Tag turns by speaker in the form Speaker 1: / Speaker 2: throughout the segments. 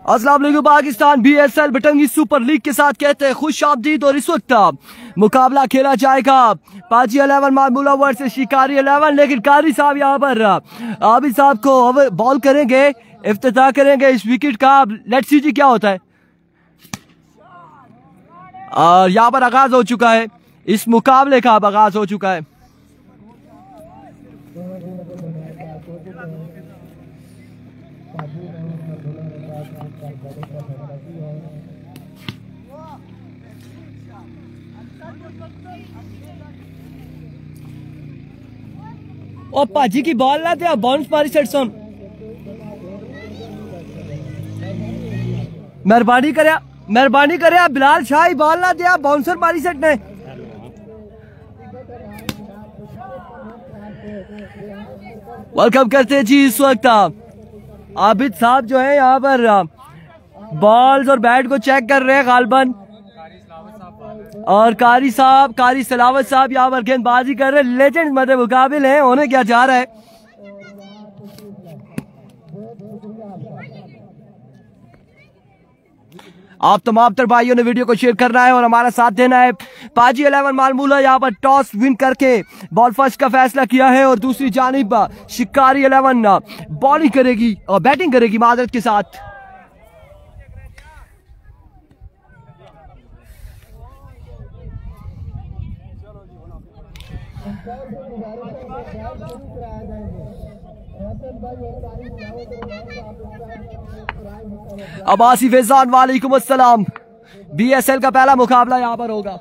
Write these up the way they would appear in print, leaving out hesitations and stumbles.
Speaker 1: अस्सलाम वालेकुम। Pakistan BSL भटंगी super league के साथ कहते हैं खुश आमदीद। और इस वक्त मुकाबला खेला जाएगा पाजी 11 मामूला वर्सेस शिकारी 11। लेकिन कारी साहब यहाँ पर आबिद साहब को बॉल करेंगे, इफ्तिताह करेंगे इस विकेट का। लेट्स सी जी क्या होता है। और यहाँ पर आगाज हो चुका है, इस मुकाबले का आगाज हो चुका है। ओ पाजी की बॉल ना थे, बाउंस मारी सेटसन। मेहरबानी करे बिलाल शाही बॉल ना दिया, बाउंसर मारी सेट ने। वेलकम करते हैं जी। इस वक्त आबिद साहब जो है यहाँ पर बॉल्स और बैट को चेक कर रहे हैं गालबन। और कारी सलावत साहब यहाँ पर गेंदबाजी कर रहे हैं। लेजेंड मध्य मुकाबिल है, होने क्या जा रहा है। आप तमाम तर भाइयों ने वीडियो को शेयर करना है और हमारा साथ देना है। पाजी 11 मालमूला यहाँ पर टॉस विन करके बॉल फर्स्ट का फैसला किया है। और दूसरी जानिब शिकारी 11 बॉलिंग करेगी और बैटिंग करेगी मादरत के साथ। अब्बासी फैजान वालेकुम अस्सलाम। BSL का पहला मुकाबला यहाँ पर होगा।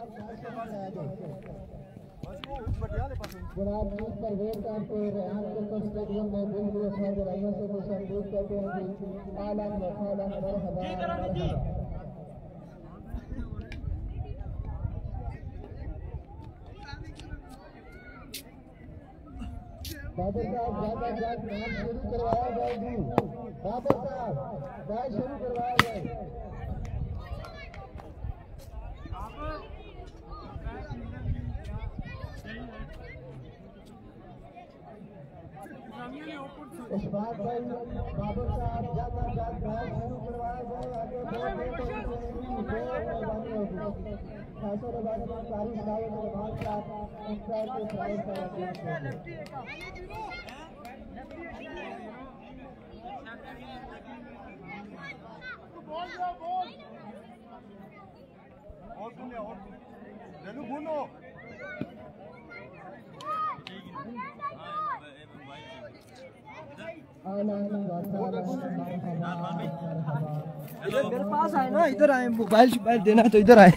Speaker 1: मेरे पास आए ना, इधर आए, मोबाइल देना तो इधर आए,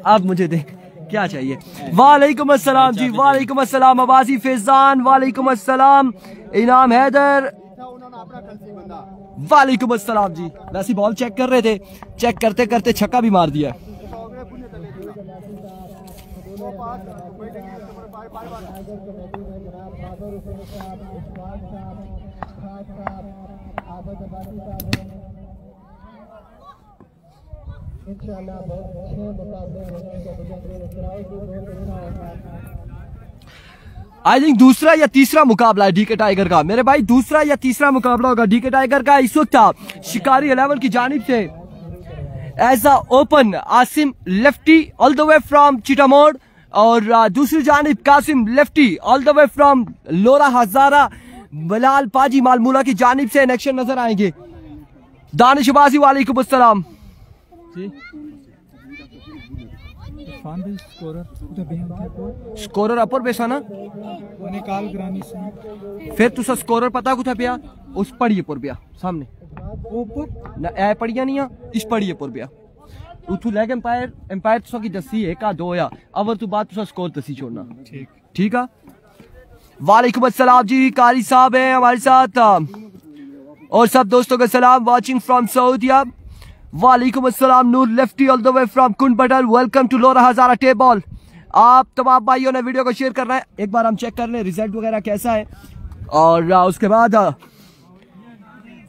Speaker 1: आप मुझे दें क्या चाहिए। वालेकुम अस्सलाम जी, वालेकुम अस्सलाम। अब्बासी फैजान वालेकुम अस्सलाम। इनाम हैदर वालेकुम अस्सलाम जी। वैसी बॉल चेक कर रहे थे, चेक करते करते छक्का भी मार दिया। आई थिंक दूसरा या तीसरा मुकाबला है डीके टाइगर का। मेरे भाई दूसरा या तीसरा मुकाबला होगा डीके टाइगर का। इस वक्त शिकारी 11 की जानिब से as a open Asim lefty all the way from Chitamor. और दूसरी जानिब Qasim lefty all the way from Lora Hazara. Bilal पाजी मालमूला की जानिब से एक्शन नजर आएंगे। दानिश अब्बासी वालेकुम अस्सलाम। स्कोरर अपर बेसा ना निकाल ग्रानी से फिर तुसा स्कोरर पता कुथा पिया उस पड़िए पर पिया सामने ऊपर ना ए पड़िया नहीं इस पड़िए पर पिया उठू लेग एम्पायर तुसा की दसी है का दो या अवर तू बात तुसा स्कोर दसी छोड़ना ठीक है। वालेकुम अस्सलाम जी। कारी साहब हैं हमारे साथ और सब दोस्तों का सलाम वाचिंग फ्रॉम सऊदीया। वालेकुम अस्सलाम। Noor lefty all the way from Kundbatal. Welcome to Lora Hazara tape ball. आप तमाम भाइयों ने वीडियो को शेयर करना है। एक बार हम चेक कर लें रिजल्ट वगैरह कैसा है और उसके बाद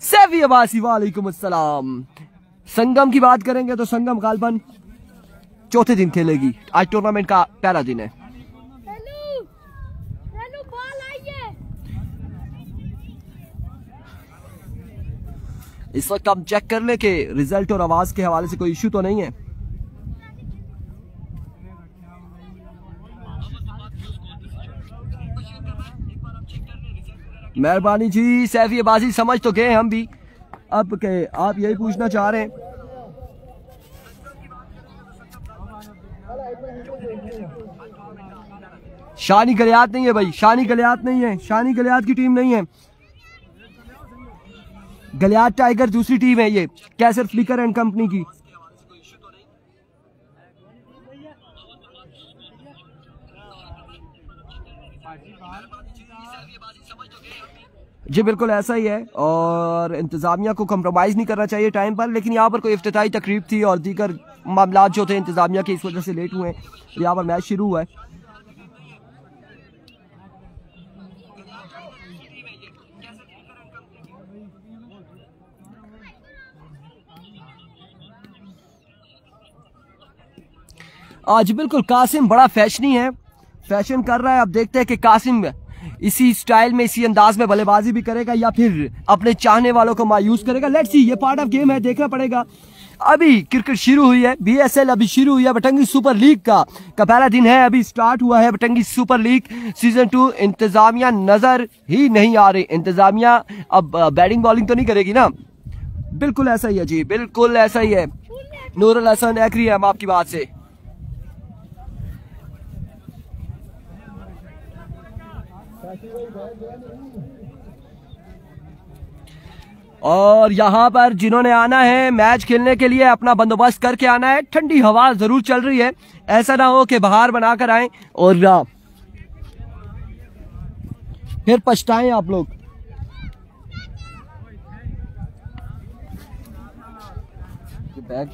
Speaker 1: सैफी अब्बासी वालेकुम अस्सलाम। संगम की बात करेंगे तो संगम गालबन चौथे दिन खेलेगी। आज टूर्नामेंट का पहला दिन है। इस वक्त हम चेक कर ले कि रिजल्ट और आवाज के हवाले से कोई इशू तो नहीं है। मेहरबानी जी, सैफी बाजी समझ तो गए हम भी, अब के आप यही पूछना चाह रहे हैं। शानी गलियात नहीं है भाई, शानी गलियात नहीं है, शानी गलियात की टीम नहीं है। गलियात टाइगर दूसरी टीम है, ये कैसर फ्लिकर एंड कंपनी की। जी बिल्कुल ऐसा ही है, और इंतजामिया को कंप्रोमाइज नहीं करना चाहिए टाइम पर। लेकिन यहाँ पर कोई इफ्तिताई तकरीब थी और दीगर मामला जो थे इंतजामिया के, इस वजह से लेट हुए। यहाँ पर मैच शुरू हुआ है। आज बिल्कुल कासिम बड़ा फैशनी है, फैशन कर रहा है। अब देखते हैं कि कासिम इसी स्टाइल में, इसी अंदाज में बल्लेबाजी भी करेगा या फिर अपने चाहने वालों को मायूस करेगा। लेट्स सी, ये पार्ट ऑफ गेम है, देखना पड़ेगा। अभी क्रिकेट शुरू हुई है, BSL अभी शुरू हुई है। बटंगी सुपर लीग का पहला दिन है, अभी स्टार्ट हुआ है बटंगी सुपर लीग सीजन 2। इंतजामिया नजर ही नहीं आ रही। इंतजामिया अब बैटिंग बॉलिंग तो नहीं करेगी ना? बिल्कुल ऐसा ही है जी, बिल्कुल ऐसा ही है। नूरुल हसन एग्री है हम आपकी बात से। और यहाँ पर जिन्होंने आना है मैच खेलने के लिए, अपना बंदोबस्त करके आना है। ठंडी हवा जरूर चल रही है, ऐसा ना हो कि बाहर बनाकर आए और फिर पछताएं आप लोग। बैग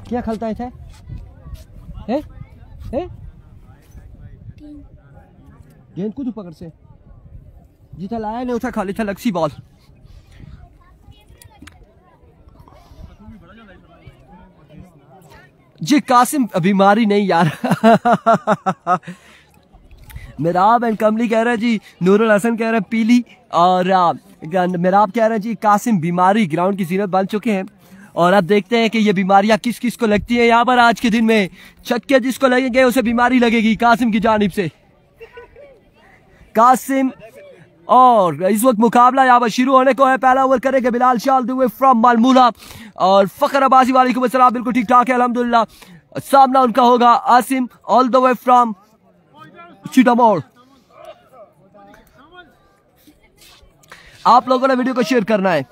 Speaker 1: क्या खलता है? गेंद को तू पकड़ से जितना लाया नहीं उठा, खाली था लक्सी बॉल। जी कासिम बीमारी नहीं यार। मेराब एंड कमली कह रहे हैं जी, नूरुल हसन कह रहे हैं पीली, और मेराब कह रहे हैं जी कासिम बीमारी ग्राउंड की जीनत बन चुके हैं। और अब देखते हैं कि ये बीमारियां किस किस को लगती है यहाँ पर आज के दिन में। छक्के जिसको लगेंगे उसे बीमारी लगेगी कासिम की जानिब से। कासिम, और इस वक्त मुकाबला यहाँ पर शुरू होने को है। पहला ओवर करेंगे बिलाल शाह फ्रॉम मालमूला, और फखर अब्बासी वालेकुम अस्सलाम, बिल्कुल ठीक ठाक है अल्हम्दुलिल्लाह। सामना उनका होगा Asim all the way from Chitamor. आप लोगों ने वीडियो को शेयर करना है।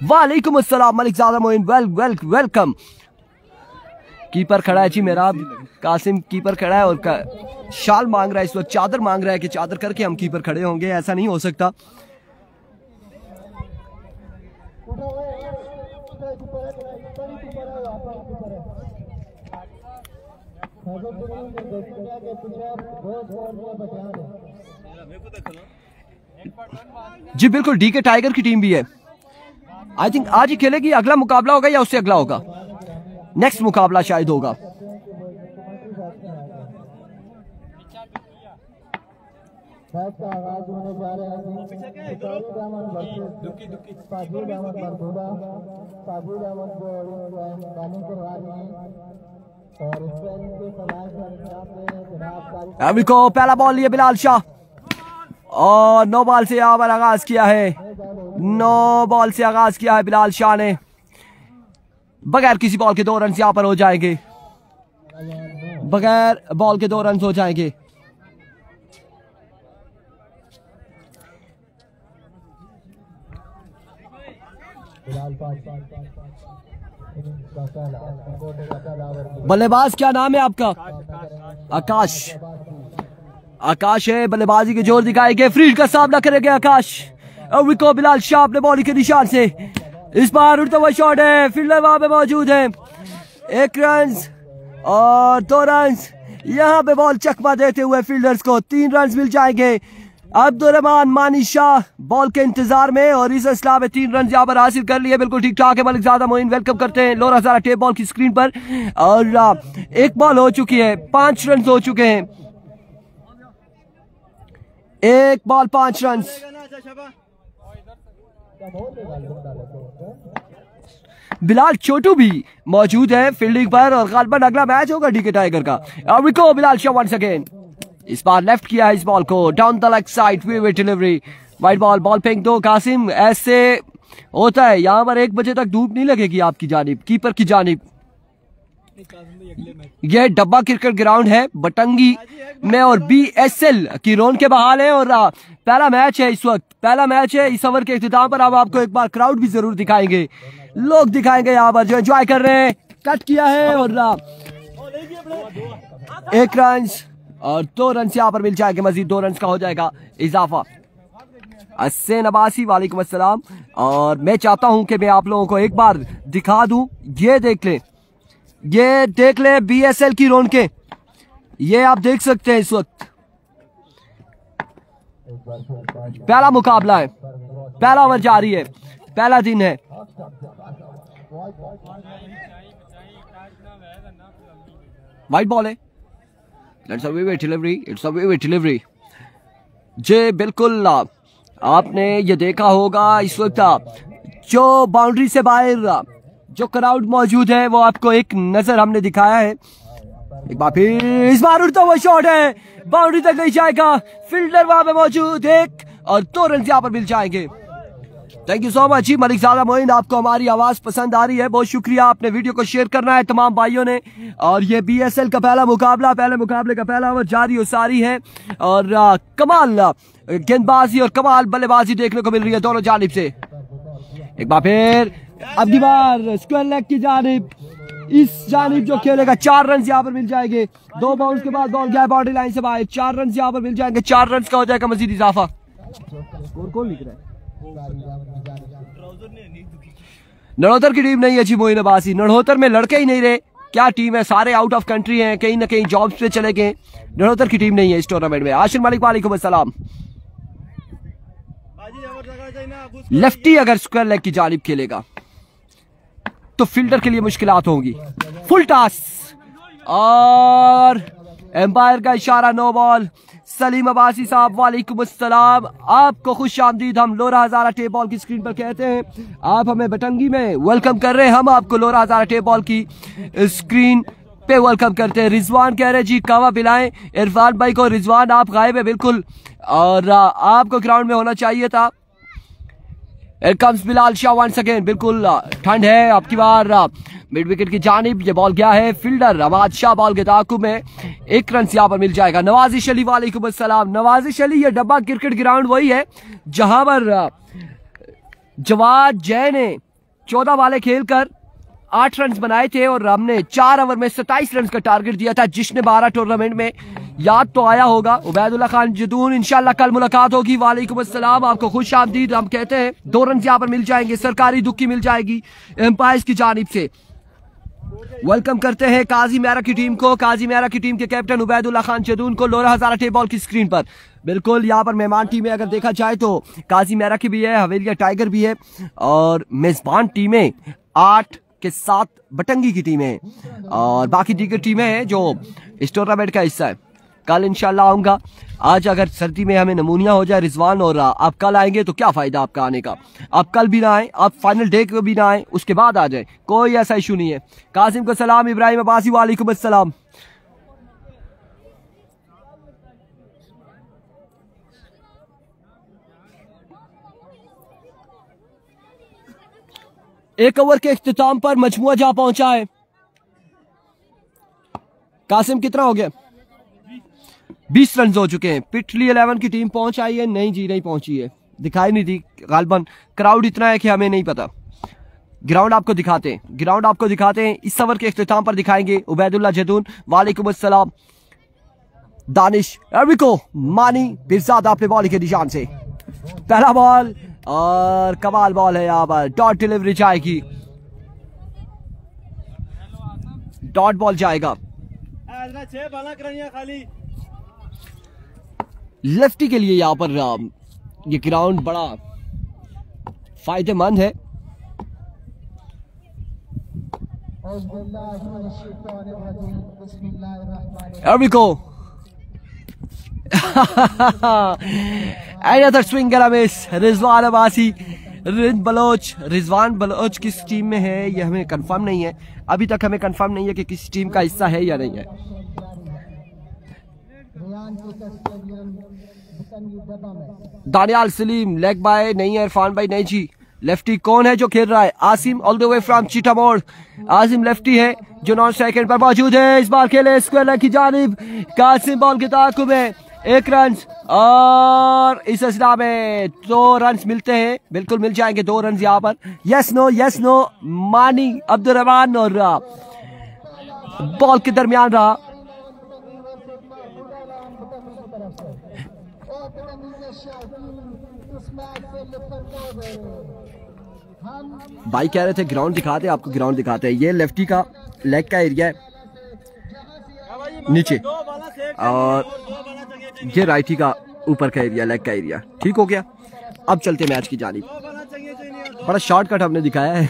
Speaker 1: वालेकुम अस्सलाम मलिक ज़ादा मोइन, वेलकम। कीपर खड़ा है जी मेरा, कासिम कीपर खड़ा है और शाल मांग रहा है इस वक्त, चादर मांग रहा है कि चादर करके हम कीपर खड़े होंगे। ऐसा नहीं हो सकता। जी बिल्कुल, डीके टाइगर की टीम भी है। आई थिंक आज ही खेलेगी। अगला मुकाबला होगा या उससे अगला होगा? नेक्स्ट मुकाबला शायद होगा। अभी को पहला बॉल लिया बिलाल शाह, और 9 बॉल से यहाँ पर आगाज किया है। 9 बॉल से आगाज किया है बिलाल शाह ने। बगैर किसी बॉल के 2 रन यहाँ पर हो जाएंगे, बगैर बॉल के 2 रन हो जाएंगे। बल्लेबाज क्या नाम है आपका? आकाश। आकाश है, बल्लेबाजी के जोर दिखाएंगे। फ्रीड का सामना करेंगे आकाश। विको बिलाल शाह अपने बॉलिंग के निशान से इस बार उड़ता हुआ शॉट है, फील्डर वहां पे मौजूद है। 1 रन और 2 रन यहाँ पे बॉल चकमा देते हुए फील्डर्स को 3 रन मिल जाएंगे। अब्दुर्रहमान मानी शाह बॉल के इंतजार में और इस इस्लाम में 3 रन यहाँ पर हासिल कर लिए। बिल्कुल ठीक ठाक है। मलिक ज़ादा मोइन वेलकम करते हैं लोरा हज़ारा टेप बॉल की स्क्रीन पर और एक बॉल हो चुकी है, 5 रन हो चुके हैं। एक बॉल 5 रन। बिलाल छोटू भी मौजूद है फील्डिंग पर और गालबन अगला मैच होगा डीके टाइगर का। रिको बिलाल शाह वंस अगेन, इस बार लेफ्ट किया है इस बॉल को down the leg side, way delivery, wide ball, ball फेंक दो कासिम। ऐसे होता है यहाँ पर 1 बजे तक धूप नहीं लगेगी आपकी जानिब, कीपर की जानिब। यह डब्बा क्रिकेट ग्राउंड है बटंगी में और BSL की रोन के बहाल है और पहला मैच है इस वक्त, पहला मैच है इस ओवर के इख्तिताम पर। अब आपको एक बार क्राउड भी जरूर दिखाएंगे, लोग दिखाएंगे यहाँ पर जो एंजॉय कर रहे हैं। कट किया है और 1 रन और 2 रन यहाँ पर मिल जाएंगे, मजीद 2 रन का हो जाएगा इजाफा। हसन अब्बासी वालेकुम अस्सलाम। और मैं चाहता हूं कि मैं आप लोगों को एक बार दिखा दूं, ये देख लें, ये देख लें BSL की रौनकें, ये आप देख सकते हैं। इस वक्त पहला मुकाबला है, पहला ओवर जारी है, पहला दिन है। वाइड बॉल है, इट्स अ वेवे डिलीवरी, इट्स अ वेवे डिलीवरी। जी बिल्कुल, आपने ये देखा होगा इस वक्त जो बाउंड्री से बाहर जो क्राउड मौजूद है वो आपको एक नजर हमने दिखाया है। एक बार फिर इस बार उड़ता हुआ शॉट है, बाउंड्री तक नहीं जाएगा, फील्डर वहां पे मौजूद, 1 और 2 रन यहाँ पर मिल जाएंगे। थैंक यू सो मच जी मलिक ज़ादा मोइन, आपको हमारी आवाज पसंद आ रही है, बहुत शुक्रिया। आपने वीडियो को शेयर करना है तमाम भाइयों ने। और ये BSL का पहला मुकाबला, पहले मुकाबले का पहला ओवर जारी और सारी है और कमाल गेंदबाजी और कमाल बल्लेबाजी देखने को मिल रही है दोनों जानिब से। एक बार फिर अब की बार स्क्वायर लेग की जानिब, इस जानिब जो खेलेगा 4 रन यहाँ पर मिल जाएंगे। 2 बाउंस के बाद बॉल गया बाउंड्री लाइन से बाहर, 4 रन यहाँ पर मिल जाएंगे, 4 रन का हो जाएगा मजीद इजाफा। स्कोर कौन लिख रहा है? नड़ोतर की टीम नहीं है जी मोइन अब्बासी, नड़ोतर में लड़के ही नहीं रहे, क्या टीम है, सारे आउट ऑफ कंट्री हैं, कहीं ना कहीं जॉब्स पे चले गए। नड़ोतर की टीम नहीं है इस टूर्नामेंट में। आशिर मलिक वालेकुम अस्सलाम। लेफ्टी अगर स्क्वायर लेग की जानिब खेलेगा तो फील्डर के लिए मुश्किलात होंगी। फुल टॉस और एम्पायर का इशारा, नो बॉल। सलीम अब्बासी साहब वालेकुम अस्सलाम, आपको खुश आमदीद हम लोरा हज़ारा टेप बॉल की स्क्रीन पर कहते हैं। आप हमें बटंगी में वेलकम कर रहे हैं, हम आपको लोरा हज़ारा टेप बॉल की स्क्रीन पे वेलकम करते हैं। रिजवान कह रहे जी कावा पिलाएं इरफान भाई को। रिजवान आप गायब है बिल्कुल और आपको ग्राउंड में होना चाहिए था। Here comes Bilal Shah once again, बिल्कुल ठंड है आपकी बार मिड विकेट की जानिब। ये बॉल गया है फील्डर अमाद शाह बॉल के ताकुब में, 1 रन यहाँ पर मिल जाएगा। नवाजिश अली वालेकुम अस्सलाम। नवाजिश अली, ये डब्बा क्रिकेट ग्राउंड वही है जहां पर जवाद जय ने 14 वाले खेलकर 8 रन बनाए थे और हमने 4 ओवर में 27 रन का टारगेट दिया था। जिसने 12 टूर्नामेंट में याद तो आया होगा, उबैदुल्ला खान जदून, इंशाल्लाह कल मुलाकात होगी। वालेकुम अस्सलाम, आपको खुश आमदीद हम कहते हैं। 2 रन यहाँ पर मिल जाएंगे, सरकारी दुक्की मिल जाएगी एम्पायर्स की जानिब से। वेलकम करते हैं काजी मैरा की टीम को, काजी मैरा की टीम के कैप्टन उबैदुल्ला खान जदून को लोरा हज़ारा टेप बॉल की स्क्रीन पर। बिल्कुल यहाँ पर मेहमान टीमें अगर देखा जाए तो काजी मैरा की भी है, हवेलिया टाइगर भी है और मेजबान टीमें 8 के 7 बटंगी की टीमें और बाकी दीगर टीमें हैं जो इस टूर्नामेंट का हिस्सा है। कल इंशाल्लाह आऊंगा। आज अगर सर्दी में हमें नमूनिया हो जाए रिजवान और आप कल आएंगे तो क्या फायदा आपका आने का। आप कल भी ना आए, आप फाइनल डे को भी ना आए, उसके बाद आ जाए, कोई ऐसा इशू नहीं है। कासिम को सलाम, इब्राहिम अब्बासी वालेकुम अस्सलाम। एक ओवर के इख्तिताम पर मजमुआ जहां पहुंचा है। कासिम कितना हो गया? 20 रन हो चुके हैं। पिछली 11 की टीम पहुंच आई है? नहीं जी, नहीं पहुंची है, दिखाई नहीं दी गालबन। क्राउड इतना है कि हमें नहीं पता। ग्राउंड आपको दिखाते हैं, ग्राउंड आपको दिखाते हैं, इस ओवर के इख्तिताम पर दिखाएंगे। उबैदुल्ला जदून वालेकुम अस्सलाम। दानिश को मानी बिरजादा अपने बॉल के निशान से पहला बॉल और कमाल बॉल है यहाँ पर। डॉट डिलीवरी जाएगी, डॉट बॉल जाएगा। लेफ्टी के लिए यहाँ पर ये ग्राउंड बड़ा फायदेमंद है। Eriko another swing and a miss। Rizwan Abbasi, Rizwan Baloch किस टीम में है ये हमें कंफर्म नहीं है, अभी तक हमें कंफर्म नहीं है कि किस टीम का हिस्सा है या नहीं है। दानियाल सलीम लेग बाय नहीं है, इरफान भाई नहीं जी। लेफ्टी कौन है जो खेल रहा है? Asim all the way from Chitamor. Asim lefty है जो नॉन सेकंड पर मौजूद है। इस बार खेले स्क्वायर लेग की जानिब, कासिम बॉल के ताक़ुब में 1 रन और इस असला में 2 रन मिलते हैं, बिल्कुल मिल जाएंगे 2 रन यहाँ पर। यस नो मानी अब्दुर्रहमान और बॉल के दरमियान रहा। भाई कह रहे थे ग्राउंड दिखाते, आपको ग्राउंड दिखाते हैं। ये लेफ्टी का लेग का एरिया है नीचे, और ये राइटी का ऊपर का एरिया, लेग का एरिया। ठीक हो गया, अब चलते मैच की जानिब। बड़ा शॉर्टकट हमने दिखाया है।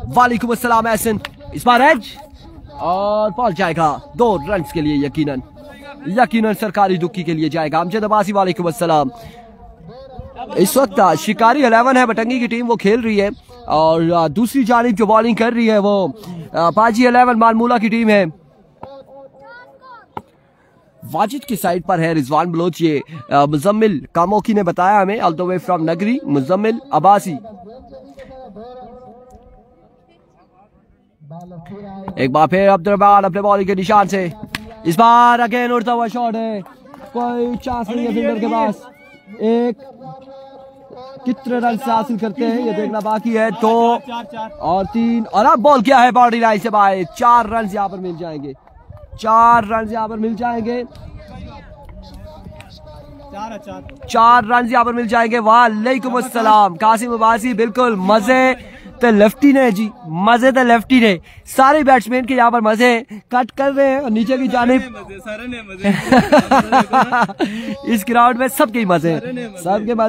Speaker 1: वालेकुम अस्सलाम एहसन। इस बार एज और पहुंच जाएगा 2 रन के लिए, यकीनन सरकारी दुक्की के लिए जाएगा। अमजद अब्बासी वालेकुम अस्सलाम। इस वक्त शिकारी 11 है बटंगी की टीम, वो खेल रही है, और दूसरी जानिब जो बॉलिंग कर रही है वो पाजी 11 मालमूला की टीम है। वाजिद की साइड पर है रिजवान बलोच। ये मुजम्मिल कामोकी ने बताया हमें, ऑल द वे फ्रॉम नगरी, मुजम्मिल अब्बासी। एक बार फिर अब्दुर्रहमान अपने बॉलिंग के निशान से। इस बार अगेन उड़ता हुआ शॉट है, कोई चांस नहीं है फील्डर के पास। एक कितने रन हासिल करते हैं ये देखना बाकी है। 2 और 3 और अब बॉल क्या है बाउंड्री लाइन से बाहर। 4 रन यहाँ पर मिल जाएंगे, 4 रन यहाँ पर मिल जाएंगे, 4 रन यहाँ पर मिल जाएंगे। वालेकुम अस्सलाम। कासिम अब्बासी बिल्कुल मजे तो लेफ्टी ने जी, मजे तो लेफ्टी ने। सारे बैट्समैन के यहाँ पर मजे कट कर रहे हैं और नीचे की जानिब इस ग्राउंड में सबके मजे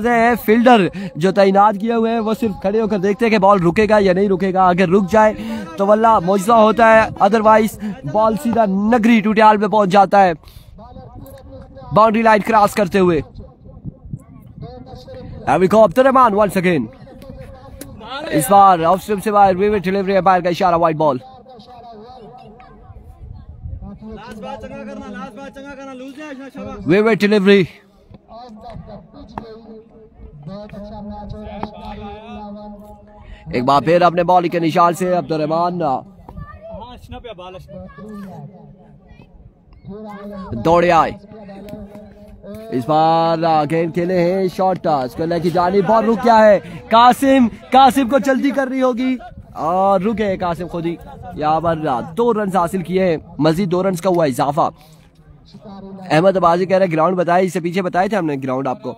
Speaker 1: हैं। फील्डर जो तैनात किए हुए हैं वो सिर्फ खड़े होकर देखते हैं कि बॉल रुकेगा या नहीं रुकेगा। अगर रुक जाए तो वल्ला मौजूदा होता है, अदरवाइज बॉल सीधा नगरी टूटियाल में पहुंच जाता है बाउंड्री लाइन क्रॉस करते हुए। Abdurrahman once again. इस बार ऑफ स्टंप से बाहर, विविड डिलीवरी है, बाहर का इशारा, वाइड बॉल। Vivid delivery. एक बार फिर अपने बॉलिंग के निशान से अब्दुर्रहमान दौड़े आए। इस बार गेंद खेले हैं शॉर्ट उसको लेके जानी, बॉल रुक गया है। कासिम को जल्दी करनी होगी और रुके कासिम खुद ही। यहाँ पर 2 रन हासिल किए हैं, मजीद 2 रन का हुआ इजाफा। अहमद अब्बासी कह रहे ग्राउंड बताए, इससे पीछे बताए थे हमने ग्राउंड आपको।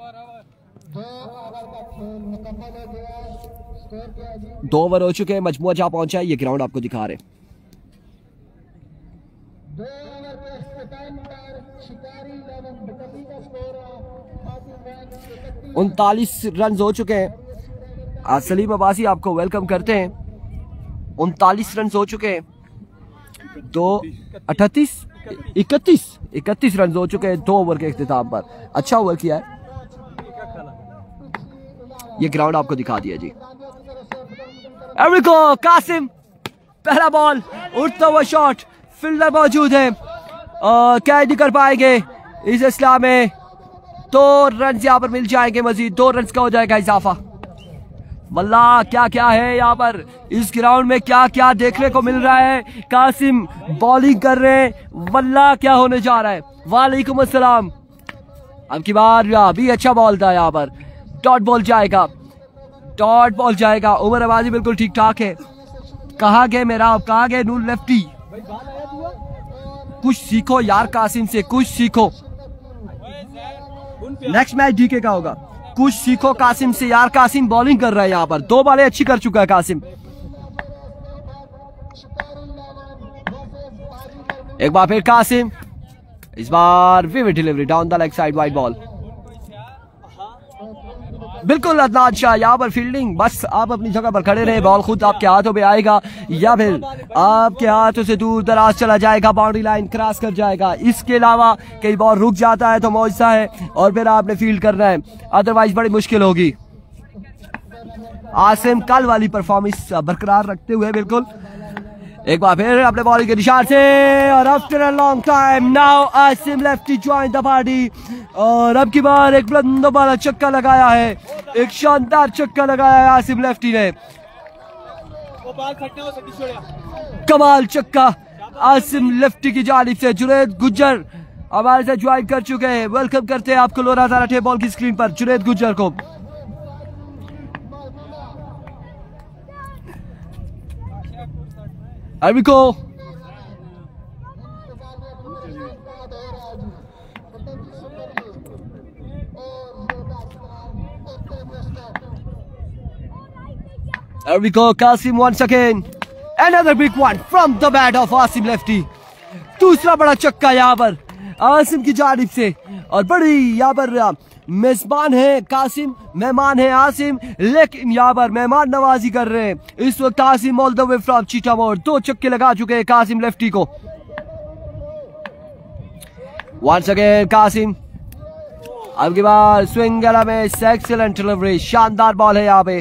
Speaker 1: 2 ओवर हो चुके हैं, मजमुआ जहाँ पहुंचा है ये ग्राउंड आपको दिखा रहे। 39 रन हो चुके हैं। सलीम अब्बासी आपको वेलकम करते हैं। 39 रन हो चुके हैं, 31 रन हो चुके हैं 2 ओवर के इख्तिताम पर। अच्छा ओवर किया है। ये ग्राउंड आपको दिखा दिया जी। एरिको कासिम, पहला बॉल, उठता हुआ शॉट, फील्डर मौजूद है, कैद नहीं कर पाएंगे इस इस्लाम में। 2 रन यहाँ पर मिल जाएंगे, मजीद 2 रन का हो जाएगा इजाफा। वल्ला क्या क्या है यहाँ पर इस ग्राउंड में, क्या क्या देखने को मिल रहा है। कासिम बॉलिंग कर रहे हैं, वल्ला क्या होने जा रहा है। वालेकुम अस्सलाम। अब की बार भी अच्छा बॉल था, यहाँ पर डॉट बॉल जाएगा, डॉट बॉल जाएगा। उमर अब्बासी बिल्कुल ठीक ठाक है। कहाँ गए मेरा, कहाँ गए नूर लेफ्टी। कुछ सीखो यार कासिम से, कुछ सीखो। नेक्स्ट मैच डीके का होगा, कुछ सीखो कासिम से यार। कासिम बॉलिंग कर रहा है यहाँ पर, 2 बॉलें अच्छी कर चुका है कासिम। एक बार फिर कासिम, इस बार vivid delivery down the leg side, wide ball. बिल्कुल अदनान शाह यहाँ पर फील्डिंग, बस आप अपनी जगह पर खड़े रहे, बॉल खुद आपके हाथों में आएगा या फिर आपके हाथों से दूर दराज चला जाएगा, बाउंड्री लाइन क्रॉस कर जाएगा। इसके अलावा कई बॉल रुक जाता है तो मौजूदा है और फिर आपने फील्ड करना है, अदरवाइज बड़ी मुश्किल होगी। आसिम कल वाली परफॉर्मेंस बरकरार रखते हुए बिल्कुल एक बार फिर अपने बॉलिंग के निशान से, और after a long time now Asim lefty join the party. और अब की बार एक बुलंद वाला चक्का लगाया है, एक शानदार चक्का लगाया है आसिम लेफ्टी ने। कमाल चक्का आसिम लेफ्टी की जानिब से। जुनैद गुज्जर हमारे साथ ज्वाइन कर चुके हैं, वेलकम करते हैं आपको लोरा ज़ारा टेप बॉल की स्क्रीन पर, जुनैद गुज्जर को। अरबिको Kasim once again, another big one from the bat of Asim Lefty। दूसरा बड़ा चक्का यहाँ पर आसिम की जानिब से, और बड़ी यहाँ पर मेजबान है कासिम, मेहमान है आसिम, लेकिन यहाँ पर मेहमान नवाजी कर रहे हैं इस वक्त Asim all the way from Chitamor. 2 चक्के लगा चुके हैं कासिम लेफ्टी को। वंस अगेन कासिम, अब की बार स्विंग में एक्सीलेंट डिलीवरी, शानदार बॉल है यहाँ पे,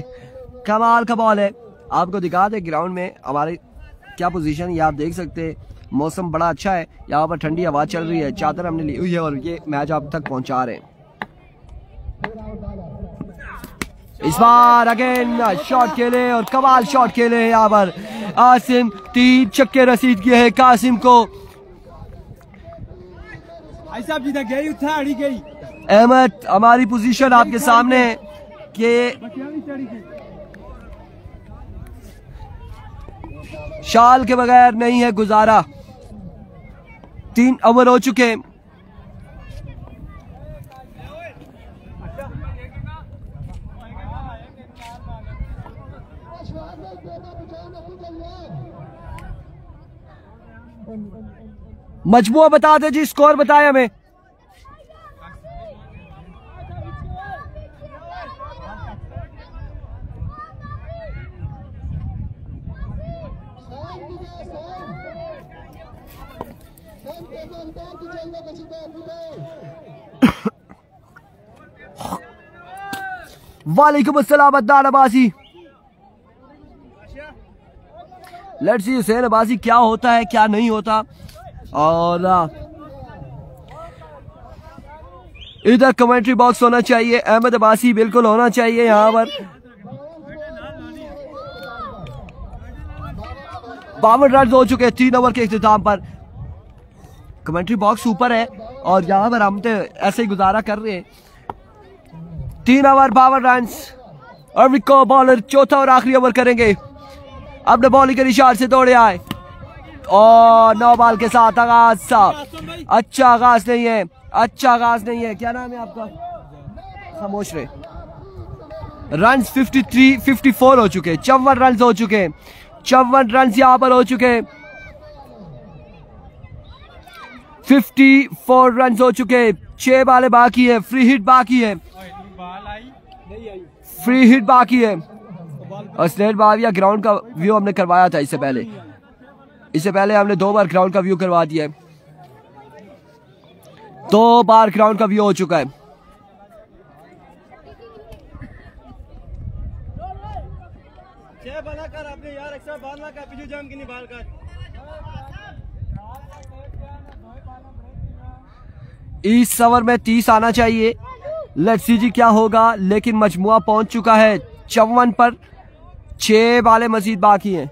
Speaker 1: कमाल का बॉल है। आपको दिखा दे ग्राउंड में हमारे क्या पोजीशन है, ये आप देख सकते हैं। मौसम बड़ा अच्छा है, यहाँ पर ठंडी हवा चल रही है, चादर हमने ली हुई है और ये मैच आप तक पहुंचा रहे हैं। इस बार अगेन शॉट खेले और कमाल शॉट खेले हैं यहाँ पर आसिम। 3 चक्के रसीद किए हैं कासिम को। अहमद, हमारी पोजीशन आपके सामने है कि शाल के बगैर नहीं है गुजारा। 3 ओवर हो चुके हैं। मजमुआ बता दे जी, स्कोर बताए हमें। वालेकुम अस्सलाम अदनान अब्बासी। लेट्स सी हुसैन अब्बासी क्या होता है क्या नहीं होता। और इधर कमेंट्री बॉक्स होना चाहिए, अहमद अब्बासी बिल्कुल होना चाहिए यहाँ पर। 52 रन हो चुके हैं 3 ओवर के इख्तिताम पर। कमेंट्री बॉक्स ऊपर है और यहाँ पर हम तो ऐसे ही गुजारा कर रहे हैं। 3 ओवर 52 रन। और विको बॉलर चौथा और आखिरी ओवर करेंगे। अपने बॉलिंग के निशान से दौड़े आए और 9 बॉल के साथ आगाज साहब। अच्छा आगाज नहीं है, अच्छा आगाज नहीं है। क्या नाम है आपका? खामोश रहे। रन 54 हो चुके, 54 रन हो चुके, 54 रन यहाँ पर हो चुके, 54 रन हो चुके। 6 बालें बाकी है, फ्री हिट बाकी है, फ्री हिट बाकी है। और स्लेट बाविया ग्राउंड का व्यू हमने करवाया था इससे पहले, हमने 2 बार ग्राउंड का व्यू करवा दिया है। 2 बार ग्राउंड का व्यू हो चुका है। इस ओवर में 30 आना चाहिए। लेट्स सी जी क्या होगा, लेकिन मजमुआ पहुंच चुका है 54 पर। 6 बालें मजीद बाकी हैं।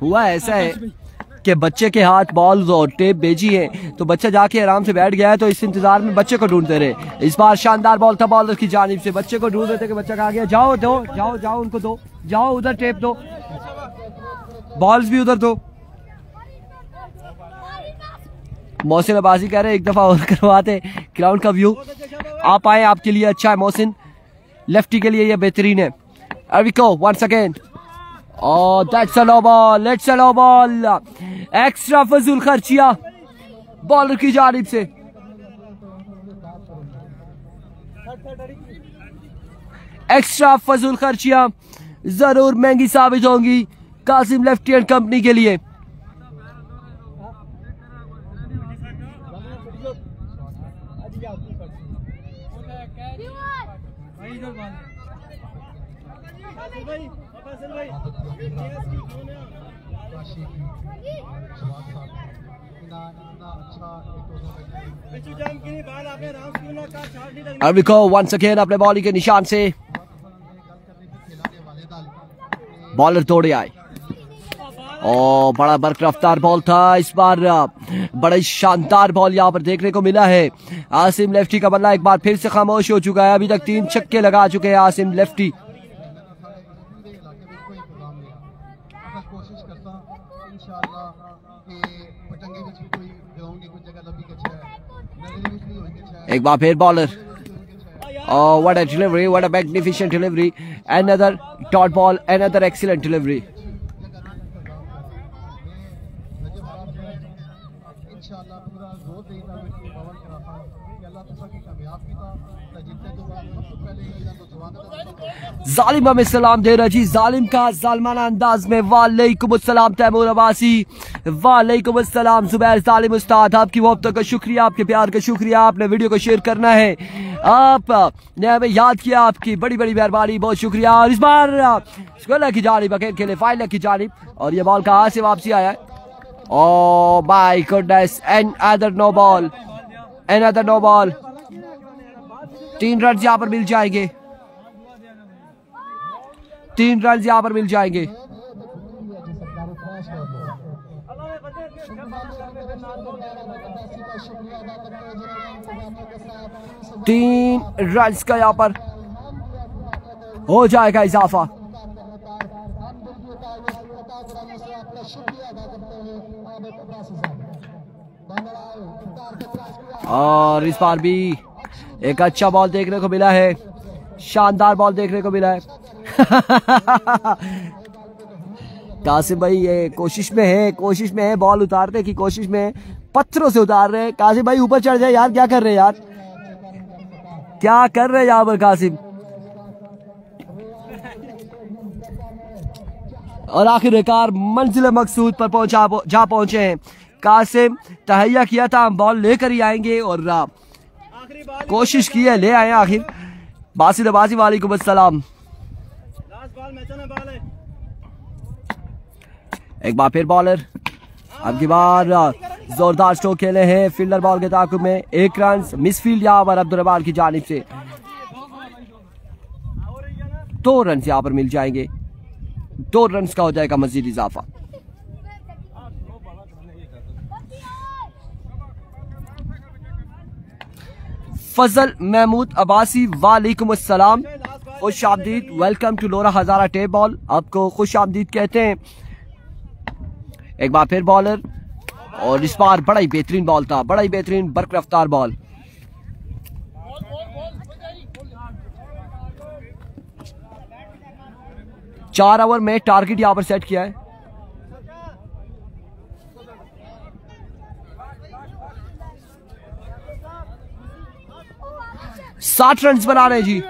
Speaker 1: हुआ ऐसा है कि बच्चे के हाथ बॉल और टेप भेजी है तो बच्चा जाके आराम से बैठ गया है, तो इस इंतजार में बच्चे को ढूंढते रहे। इस बार शानदार बॉल था बॉलर की जानिब से, बच्चे को ढूंढ रहे थे कि बच्चा कहाँ गया। जाओ दो, जाओ जाओ उनको दो, जाओ उधर टेप दो, बॉल्स भी उधर दो। मोहसिन अब्बासी कह रहे एक दफा और करवाते ग्राउंड का व्यू। आप आए, आपके लिए अच्छा है मोहसिन, लेफ्टी के लिए ये बेहतरीन है। Eriko once again. Oh, that's a low ball. It's a low ball. Extra फजूल खर्चिया बॉलर की जानिब से। एक्स्ट्रा फजूल खर्चिया जरूर महंगी साबित होंगी कासिम लेफ्टी एंड कंपनी के लिए। Eriko once again अपने बॉलिंग के निशान से बॉलर तोड़े आए। और बड़ा बर्क रफ्तार बॉल था इस बार, बड़ा शानदार बॉल यहाँ पर देखने को मिला है। आसिम लेफ्टी का बल्ला एक बार फिर से खामोश हो चुका है, अभी तक 3 छक्के लगा चुके हैं आसिम लेफ्टी। एक बार फिर bowler, oh what a delivery, what a magnificent delivery, another dot ball, another excellent delivery। जालिम हमें सलाम दे रहा जी, जालिम का जालमाना अंदाज में वालेकुम अस्सलाम तैमूर अब्बासी, वालेकुम अस्सलाम जुबैर जालिम उस्ताद, आपकी मोहब्बत का शुक्रिया, आपके प्यार का शुक्रिया, आपने वीडियो को शेयर करना है, आपने हमें याद किया, आपकी बड़ी बड़ी मेहरबानी, बहुत शुक्रिया। और इस बार स्क्वायर की जानिब अकेले खेले फाइल की जानिब, और ये बॉल कहाँ से वापसी आया है। Oh my goodness, and other no ball, another no ball. 3 run यहाँ पर मिल जाएंगे, 3 रन यहाँ पर मिल जाएंगे। तीन रन का यहाँ पर हो जाएगा इजाफा। और इस बार भी एक अच्छा बॉल देखने को मिला है, शानदार बॉल देखने को मिला है। कासिम भाई ये कोशिश में है बॉल उतारने की कोशिश में, पत्थरों से उतार रहे हैं। कासिम भाई ऊपर चढ़ जाए यार, क्या कर रहे हैं यार, क्या कर रहे हैं यहाँ पर कासिम। और आखिरकार मंजिल मकसूद पर जा पहुंचे हैं कासिम। तहैया किया था हम बॉल लेकर ही आएंगे और कोशिश की है, ले आए आखिर। बासित अब्बासी वालेकुम अस्सलाम। एक बार फिर बॉलर, अब की बार जोरदार स्ट्रोक खेले हैं फील्डर बॉल के ताकुब में। 1 रन मिस फील्ड यहाँ पर अब्दुल रबाल की जानिब से। 2 रन यहाँ पर मिल जाएंगे, 2 रन का हो जाएगा मजीद इजाफा। फजल महमूद अब्बासी वालेकुम अस्सलाम, खुश आमदीद, welcome to Lora Hazara tape ball, आपको खुश आमदीद कहते हैं। एक बार फिर बॉलर, और इस बार बड़ा ही बेहतरीन बॉल था, बड़ा ही बेहतरीन बर्क रफ्तार बॉल। चार ओवर में टारगेट यहां पर सेट किया है। साठ रन बना रहे हैं जी,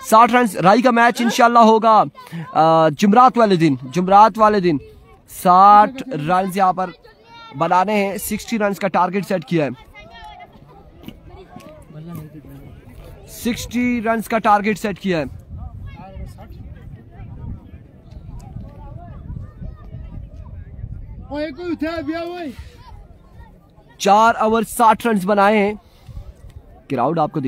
Speaker 1: 60 रन। राई का मैच इंशाल्लाह होगा जुमरात वाले दिन, 60 रन यहाँ पर बनाने हैं। 60 रन का टारगेट सेट किया है, 60 रन का टारगेट सेट किया है। चार ओवर 60 रन बनाए हैं। क्राउड आपको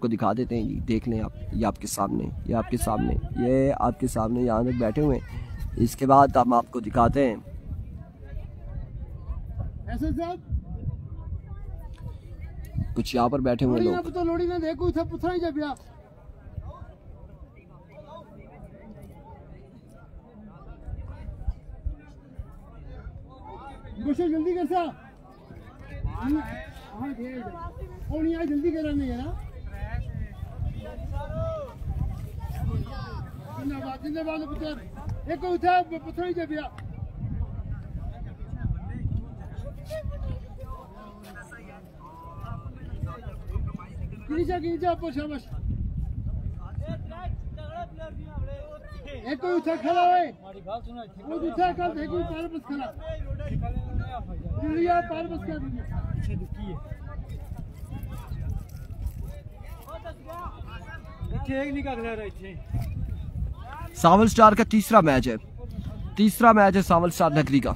Speaker 1: दिखा देते हैं जी, देख लें आप, ये आपके सामने, ये आपके सामने यहाँ तक बैठे हुए हैं। इसके बाद हम आपको दिखाते हैं
Speaker 2: ऐसे साहब
Speaker 1: कुछ यहाँ पर बैठे हुए लोग।
Speaker 2: तो लोड़ी ने देखो उसे पुछा ही जब जल्दी कर सा और नहीं जल्दी करा नहीं है ना जिंदाबाद पुत्र एक उठा पुछा ही जब नीचे ऊपर शाबाश एक कोई उठा खड़ा है वो उठा कर देखो पैर बस खड़ा लिया पैर बस कर पीछे दुखी है पीछे एक निकल रहा है।
Speaker 1: सावल स्टार का तीसरा मैच है सावल स्टार नगरी का।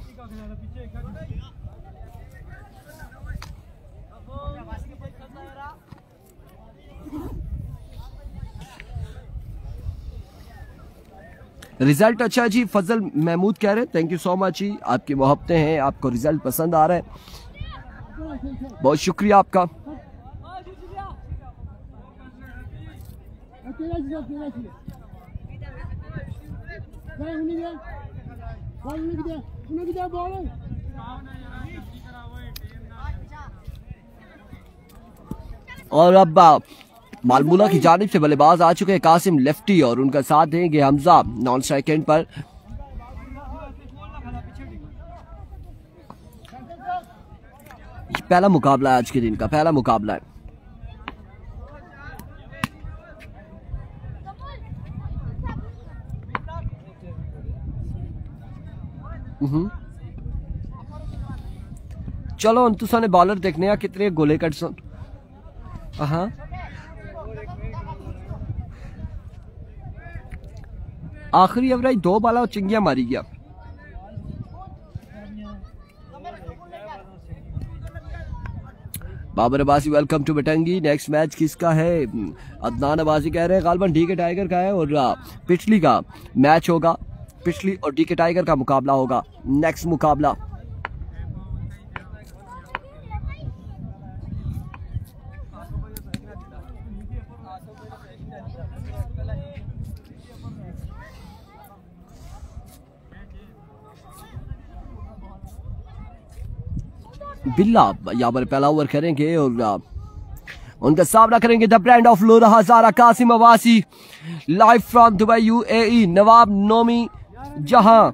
Speaker 1: रिजल्ट अच्छा है जी, फजल महमूद कह रहे हैं थैंक यू सो मच जी, आपकी मोहब्बतें हैं, आपको रिजल्ट पसंद आ रहा है, बहुत शुक्रिया आपका। और अब मालमूला की जानिब से बल्लेबाज आ चुके हैं कासिम लेफ्टी और उनका साथ देंगे हमजा नॉन स्ट्राइक एंड पर। पहला मुकाबला है आज के दिन का, पहला मुकाबला है। चलो तुसा ने बॉलर देखने कितने गोले कट सन। हाँ आखिरी एवरेज 2 बाला और चिंगिया मारी गया। Babar Abbasi welcome to Batangi. Next match किसका है? अदनान अब्बासी कह रहे हैं गालबन डीके टाइगर का है और पिछली का मैच होगा, पिछली और डीके टाइगर का मुकाबला होगा नेक्स्ट मुकाबला। बिल्ला यहाँ पर पहला ओवर करेंगे और उनका सामना करेंगे the brand of Lora Hazara Qasim Abbasi live from Dubai UAE. Nawab Nomi जहां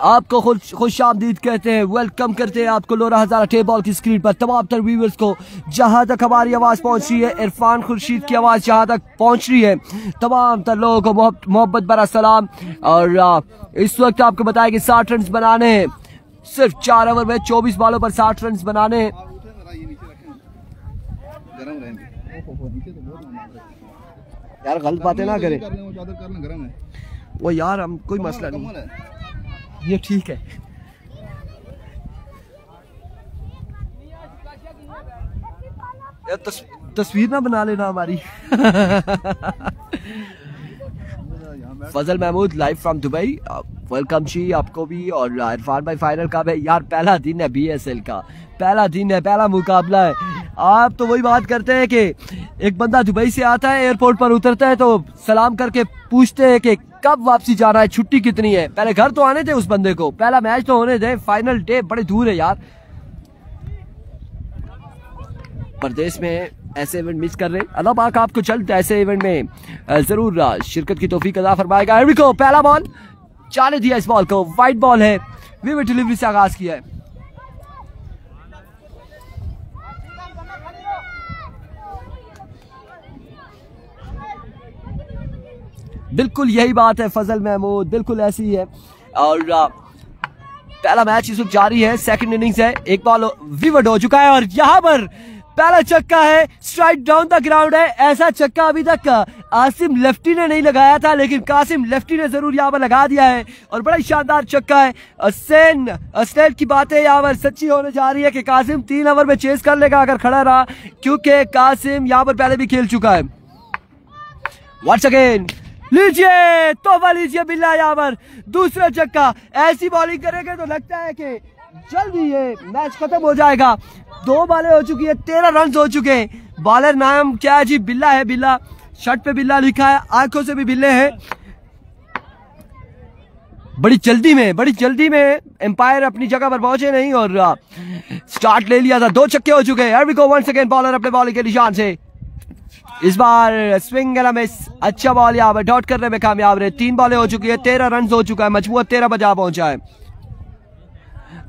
Speaker 1: आपको खुशामदीद कहते हैं, वेलकम करते हैं आपको लोरा हजारा टे बॉल की स्क्रीन पर। तमाम तर व्यूअर्स को जहां तक हमारी आवाज पहुंच रही है, इरफान खुर्शीद की आवाज जहां तक पहुंच रही है, तमाम तर लोगों को मोहब्बत भरा सलाम। और इस वक्त आपको बताया कि 60 रन बनाने हैं, सिर्फ 4 ओवर में 24 बॉलों पर 60 रन बनाने हैं। यार गलत बातें ना करें वो यार, हम कोई मसला नहीं, ये ठीक है। यार तस्वीर ना बना लेना हमारी। Fazal Mahmood live from Dubai, welcome जी आपको भी। और इरफान भाई फाइनल कब है? यार पहला दिन है BSL का, पहला दिन है, पहला मुकाबला है। आप तो वही बात करते हैं कि एक बंदा दुबई से आता है, एयरपोर्ट पर उतरता है तो सलाम करके पूछते हैं कि कब वापसी जाना है, छुट्टी कितनी है। पहले घर तो आने थे उस बंदे को, पहला मैच तो होने दे, फाइनल डे बड़े दूर है यार। प्रदेश में ऐसे इवेंट मिस कर रहे हैं, अल्लाह पाक आपको जल्द ऐसे इवेंट में जरूर शिरकत की तौफीक अता फरमाएगा। को पहला बॉल जाने दिया, इस बॉल को वाइड बॉल है, विविड डिलीवरी से आगाज किया है। बिल्कुल यही बात है फजल महमूद, बिल्कुल ऐसी ही है। और पहला मैच इस वक्त जारी है, सेकंड इनिंग्स है, एक बॉल विविड हो चुका है और यहाँ पर पहला छक्का है, स्ट्राइक डाउन द ग्राउंड है। ऐसा छक्का अभी तक आसिम लेफ्टी ने नहीं लगाया था, लेकिन कासिम लेफ्टी ने जरूर यहाँ पर लगा दिया है और बड़ा शानदार छक्का है। अस्टेल की बातें यहाँ पर सच्ची होने जा रही है कि कासिम 3 ओवर में चेस कर लेगा अगर खड़ा रहा, क्योंकि कासिम यहाँ पर पहले भी खेल चुका है। वंस अगेन लीजिए, तोहफा लीजिए बिल्ला, यहाँ पर दूसरा छक्का। ऐसी बॉलिंग करेंगे तो लगता है कि जल्दी ये मैच खत्म हो जाएगा। 2 बॉलें हो चुकी है, 13 रन हो चुके हैं। बॉलर नाम क्या है जी? बिल्ला है, बिल्ला। शर्ट पे बिल्ला लिखा है, आंखों से भी बिल्ले हैं। बड़ी जल्दी में एम्पायर अपनी जगह पर पहुंचे नहीं और स्टार्ट ले लिया था। 2 छक्के हो चुके हैं। वंस अगेन बॉलर अपने बॉलिंग के निशान से इस बार स्विंग एंड मिस। अच्छा बॉल यहाँ पर डॉट करने में कामयाब रहे। 3 बॉलें हो चुकी है, 13 रन हो चुका है, मजमूआ 13 बजा पहुंचा है।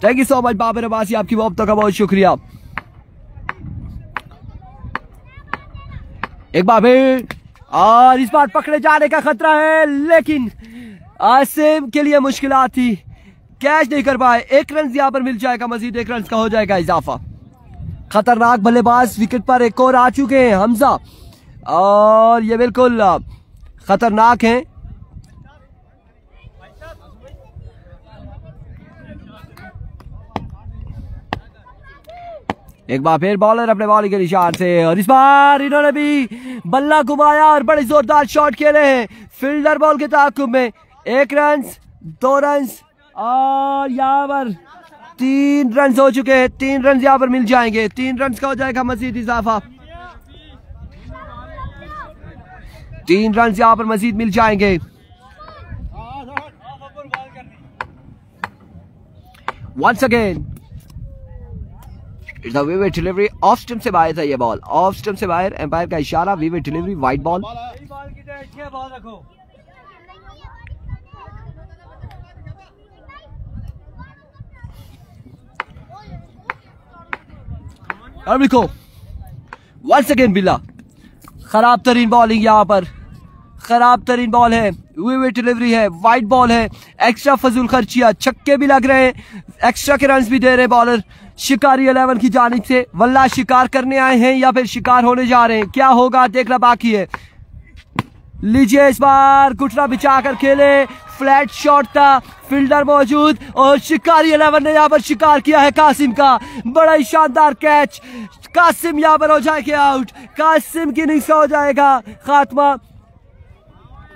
Speaker 1: Thank you so much Babar Abbasi, आपकी मोहब्बतों का बहुत शुक्रिया। एक बार फिर और इस बार पकड़े जाने का खतरा है, लेकिन आसिम के लिए मुश्किलात थी, कैच नहीं कर पाए। 1 रन यहाँ पर मिल जाएगा, मजीद 1 रन का हो जाएगा इजाफा। खतरनाक बल्लेबाज विकेट पर एक और आ चुके हैं, हमजा, और ये बिल्कुल खतरनाक हैं। एक बार फिर बॉलर अपने बॉलिंग के निशान से और इस बार इन्होंने भी बल्ला घुमाया और बड़े जोरदार शॉट खेले हैं फील्डर बॉल के ताकुब में। 1 रन, 2 रन और यहाँ पर 3 रन हो चुके हैं। 3 रन यहाँ पर मिल जाएंगे, 3 रन का हो जाएगा मजीद इजाफा। 3 रन यहाँ पर मजीद मिल जाएंगे। Once again it's a vivid delivery, off stump से बाहर था ये बॉल, ऑफ स्टंप से बाहर, एम्पायर का इशारा, विविड डिलीवरी, वाइड बॉल। और देखो वंस अगेन बिल्ला, खराब तरीन बॉलिंग यहाँ पर, खराब तरीन बॉल है, विविड डिलीवरी है, वाइड बॉल है, एक्स्ट्रा फजूल खर्चिया, छक्के भी लग रहे हैं, एक्स्ट्रा के रन भी दे रहे हैं बॉलर। शिकारी 11 की जानिब से वल्ला शिकार करने आए हैं या फिर शिकार होने जा रहे हैं, क्या होगा देखना बाकी है। लीजिए इस बार घुटना बिछाकर खेले, फ्लैट शॉट था, फील्डर मौजूद और शिकारी 11 ने यहाँ पर शिकार किया है कासिम का। बड़ा ही शानदार कैच, कासिम यहाँ पर हो जाएगा आउट, कासिम की इनिंग्स का हो जाएगा खात्मा।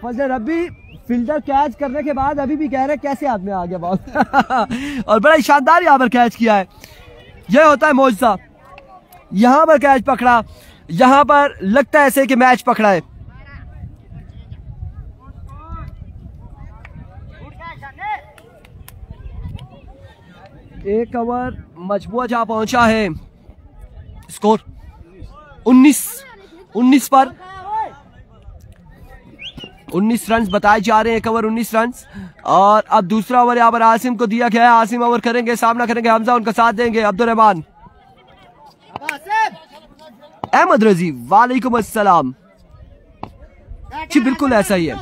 Speaker 1: फजल रब्बी फील्डर कैच करने के बाद अभी भी कह रहे कैसे हाथ में आ गया बॉल और बड़ा ही शानदार यहाँ पर कैच किया है। यह होता है मौजज़ा, यहाँ पर कैच पकड़ा, यहाँ पर लगता है ऐसे कि मैच पकड़ा है। एक ओवर मजबूआ जहां पहुंचा है, स्कोर 19 पर 19 रन बताए जा रहे हैं, 1 ओवर 19 रन। और अब दूसरा ओवर यहाँ पर आसिम को दिया गया है, आसिम ओवर करेंगे, सामना करेंगे हमजा, उनका साथ देंगे अब्दुल रहमान। अहमद रजी वालेकुम अस्सलाम जी, बिल्कुल ऐसा ही है।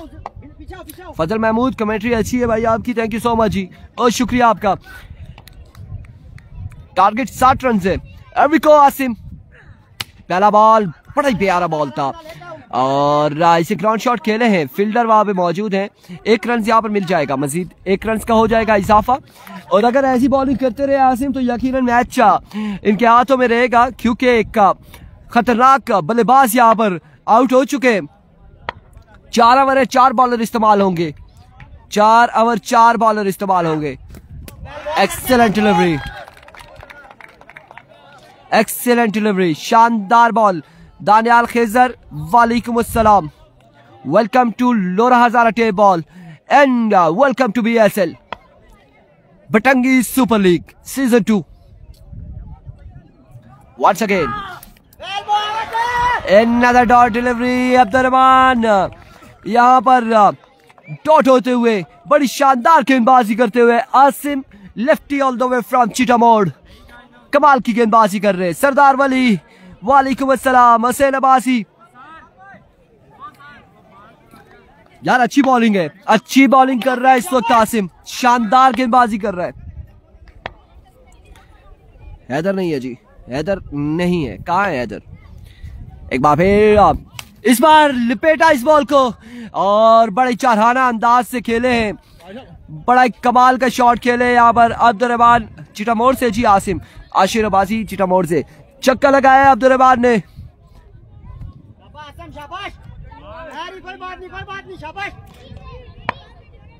Speaker 1: फजल महमूद कमेंट्री अच्छी है भाई आपकी, थैंक यू सो मच जी, और शुक्रिया आपका। टारगेट 60 रन है। एविको आसिम, पहला बॉल बड़ा ही प्यारा बॉल था और इसे ग्राउंड शॉट खेले हैं, फील्डर वहां पे मौजूद हैं। 1 रन यहाँ पर मिल जाएगा, मजीद 1 रन का हो जाएगा इजाफा। और अगर ऐसी बॉलिंग करते रहे आसिम तो यकीनन मैच इनके हाथों में रहेगा, क्योंकि एक खतरनाक बल्लेबाज यहाँ पर आउट हो चुके हैं। 4 ओवर है, 4 बॉलर इस्तेमाल होंगे, 4 ओवर 4 बॉलर इस्तेमाल होंगे। एक्सेलेंट डिलीवरी, एक्सेलेंट डिलीवरी, शानदार बॉल। दानियाल खेजर वालेकुम अस्सलाम, welcome to Lora Hazara tape ball and welcome to BSL Batangi super league season 2। Once again another dot delivery, Abdul Rahman यहां पर डॉट होते हुए बड़ी शानदार गेंदबाजी करते हुए Asim, lefty all the way from Chitamor, कमाल की गेंदबाजी कर रहे हैं। सरदार वली वालेकुम अस्सलाम, हसैन अब्बासी, यार अच्छी बॉलिंग है, अच्छी बॉलिंग कर रहा है इस वक्त आसिम, शानदार गेंदबाजी कर रहा है। हैदर नहीं है जी, हैदर नहीं है, कहाँ है हैदर? एक बार फिर इस बार लिपेटा इस बॉल को और बड़े चारहाना अंदाज से खेले हैं, बड़ा कमाल का शॉट खेले यहाँ पर अब्दुल रहमान चिटामोड़ से जी। आसिम आशिर अब्बासी चिटामोड़ से चक्का लगाया अब्दुल रहमान ने।
Speaker 2: शाबाश, कोई बात नहीं, शाबाश,